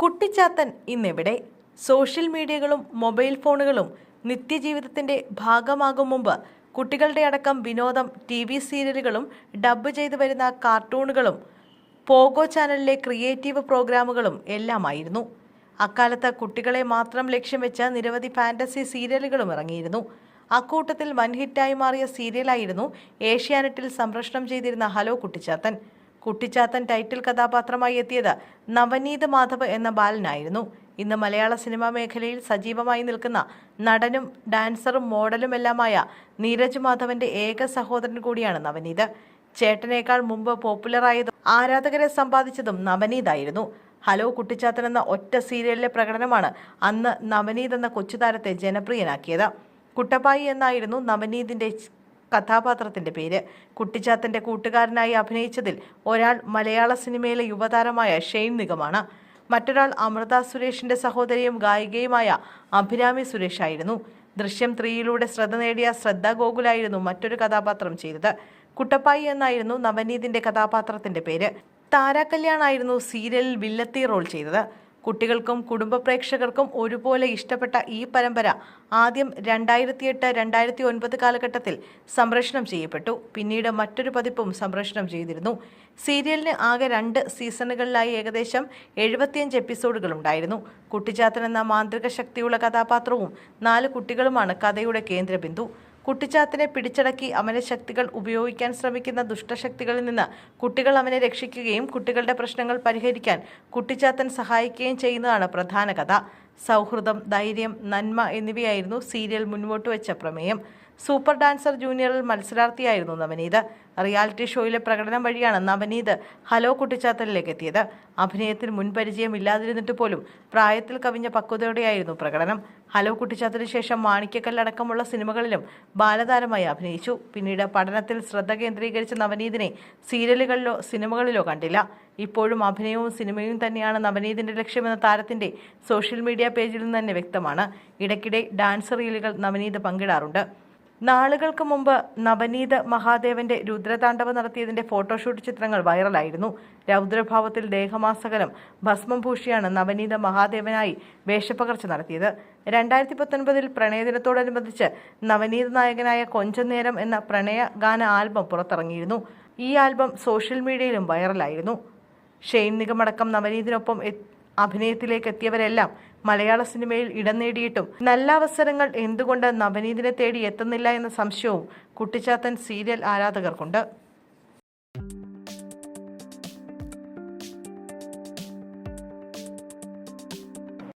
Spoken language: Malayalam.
കുട്ടിച്ചാത്തൻ ഇന്നെവിടെ? സോഷ്യൽ മീഡിയകളും മൊബൈൽ ഫോണുകളും നിത്യജീവിതത്തിന്റെ ഭാഗമാകും മുമ്പ് കുട്ടികളുടെ അടക്കം വിനോദം TV സീരിയലുകളും ഡബ്ബ് ചെയ്തു വരുന്ന കാർട്ടൂണുകളും പോഗോ ചാനലിലെ ക്രിയേറ്റീവ് പ്രോഗ്രാമുകളും എല്ലാമായിരുന്നു. അക്കാലത്ത് കുട്ടികളെ മാത്രം ലക്ഷ്യം വെച്ച നിരവധി ഫാന്റസി സീരിയലുകളും ഇറങ്ങിയിരുന്നു. അക്കൂട്ടത്തിൽ വൻഹിറ്റായി മാറിയ സീരിയലായിരുന്നു ഏഷ്യാനെറ്റിൽ സംപ്രേഷണം ചെയ്തിരുന്ന ഹലോ കുട്ടിച്ചാത്തൻ. കുട്ടിച്ചാത്തൻ ടൈറ്റിൽ കഥാപാത്രമായി എത്തിയത് നവനീത് മാധവ് എന്ന ബാലനായിരുന്നു. ഇന്ന് മലയാള സിനിമാ മേഖലയിൽ സജീവമായി നിൽക്കുന്ന നടനും ഡാൻസറും മോഡലുമെല്ലാമായ നീരജ് മാധവന്റെ ഏക സഹോദരൻ കൂടിയാണ് നവനീത്. ചേട്ടനേക്കാൾ മുമ്പ് പോപ്പുലറായതും ആരാധകരെ സമ്പാദിച്ചതും നവനീതായിരുന്നു. ഹലോ കുട്ടിച്ചാത്തൻ എന്ന ഒറ്റ സീരിയലിലെ പ്രകടനമാണ് അന്ന് നവനീത് എന്ന കൊച്ചുതാരത്തെ ജനപ്രിയനാക്കിയത്. കുട്ടപ്പായി എന്നായിരുന്നു നവനീതിന്റെ കഥാപാത്രത്തിന്റെ പേര്. കുട്ടിച്ചാത്തന്റെ കൂട്ടുകാരനായി അഭിനയിച്ചതിൽ ഒരാൾ മലയാള സിനിമയിലെ യുവതാരമായ ഷെയ്ൻ നിഗമാണ്. മറ്റൊരാൾ അമൃത സുരേഷിന്റെ സഹോദരിയും ഗായികയുമായ അഭിരാമി സുരേഷ് ആയിരുന്നു. ദൃശ്യം 3യിലൂടെ ശ്രദ്ധ നേടിയ ശ്രദ്ധ ഗോകുലായിരുന്നു മറ്റൊരു കഥാപാത്രം ചെയ്തത്. കുട്ടപ്പായി എന്നായിരുന്നു നവനീതിന്റെ കഥാപാത്രത്തിന്റെ പേര്. താരാകല്യാണായിരുന്നു സീരിയലിൽ വില്ലത്തി റോൾ ചെയ്തത്. കുട്ടികൾക്കും കുടുംബ പ്രേക്ഷകർക്കും ഒരുപോലെ ഇഷ്ടപ്പെട്ട ഈ പരമ്പര ആദ്യം 2008-2009 കാലഘട്ടത്തിൽ സംപ്രേഷണം ചെയ്യപ്പെട്ടു. പിന്നീട് മറ്റൊരു പതിപ്പും സംപ്രേഷണം ചെയ്തിരുന്നു. സീരിയലിന് ആകെ 2 സീസണുകളിലായി ഏകദേശം 75 എപ്പിസോഡുകൾ ഉണ്ടായിരുന്നു. കുട്ടിച്ചാത്തൻ എന്ന മാന്ത്രിക ശക്തിയുള്ള കഥാപാത്രവും 4 കുട്ടികളുമാണ് കഥയുടെ കേന്ദ്രബിന്ദു. കുട്ടിച്ചാത്തനെ പിടിച്ചടക്കി അവന്റെ ശക്തികൾ ഉപയോഗിക്കാൻ ശ്രമിക്കുന്ന ദുഷ്ടശക്തികളിൽ നിന്ന് കുട്ടികൾ അവനെ രക്ഷിക്കുകയും കുട്ടികളുടെ പ്രശ്നങ്ങൾ പരിഹരിക്കാൻ കുട്ടിച്ചാത്തൻ സഹായിക്കുകയും ചെയ്യുന്നതാണ് പ്രധാന കഥ. സൗഹൃദം, ധൈര്യം, നന്മ എന്നിവയായിരുന്നു സീരിയൽ മുന്നോട്ട് വെച്ച പ്രമേയം. സൂപ്പർ ഡാൻസർ ജൂനിയറിൽ മത്സരാർത്ഥിയായിരുന്നു നവനീത്. റിയാലിറ്റി ഷോയിലെ പ്രകടനം വഴിയാണ് നവനീത് ഹലോ കുട്ടിച്ചാത്തനിലേക്ക് എത്തിയത്. അഭിനയത്തിൽ മുൻപരിചയം ഇല്ലാതിരുന്നിട്ട് പോലും പ്രായത്തിൽ കവിഞ്ഞ പക്വതയോടെയായിരുന്നു പ്രകടനം. ഹലോ കുട്ടിച്ചാത്തന് ശേഷം മാണിക്യക്കല്ലടക്കമുള്ള സിനിമകളിലും ബാലതാരമായി അഭിനയിച്ചു. പിന്നീട് പഠനത്തിൽ ശ്രദ്ധ കേന്ദ്രീകരിച്ച നവനീതിനെ സീരിയലുകളിലോ സിനിമകളിലോ കണ്ടില്ല. ഇപ്പോഴും അഭിനയവും സിനിമയും തന്നെയാണ് നവനീതിന്റെ ലക്ഷ്യമെന്ന താരത്തിന്റെ സോഷ്യൽ മീഡിയ പേജിൽ നിന്ന് തന്നെ വ്യക്തമാണ്. ഇടയ്ക്കിടെ ഡാൻസ് റീലുകൾ നവനീത് പങ്കിടാറുണ്ട്. നാളുകൾക്ക് മുമ്പ് നവനീത് മഹാദേവന്റെ രുദ്രതാണ്ഡവം നടത്തിയതിന്റെ ഫോട്ടോഷൂട്ട് ചിത്രങ്ങൾ വൈറലായിരുന്നു. രൗദ്രഭാവത്തിൽ ദേഹമാസകലം ഭസ്മം പൂശിയാണ് നവനീത് മഹാദേവനായി വേഷപ്പകർച്ച നടത്തിയത്. 2019 പ്രണയദിനത്തോടനുബന്ധിച്ച് നവനീത് നായകനായ കൊഞ്ചം നേരം എന്ന പ്രണയ ഗാന ആൽബം പുറത്തിറങ്ങിയിരുന്നു. ഈ ആൽബം സോഷ്യൽ മീഡിയയിലും വൈറലായിരുന്നു. ഷെയ്ൻ നിഗമടക്കം നവനീതിനൊപ്പം അഭിനയത്തിലേക്ക് എത്തിയവരെല്ലാം മലയാള സിനിമയിൽ ഇടം നേടിയിട്ടും നല്ല അവസരങ്ങൾ എന്തുകൊണ്ട് നവനീതിനെ തേടി എത്തുന്നില്ല എന്ന സംശയവും കുട്ടിച്ചാത്തൻ സീരിയൽ ആരാധകർക്കുണ്ട്.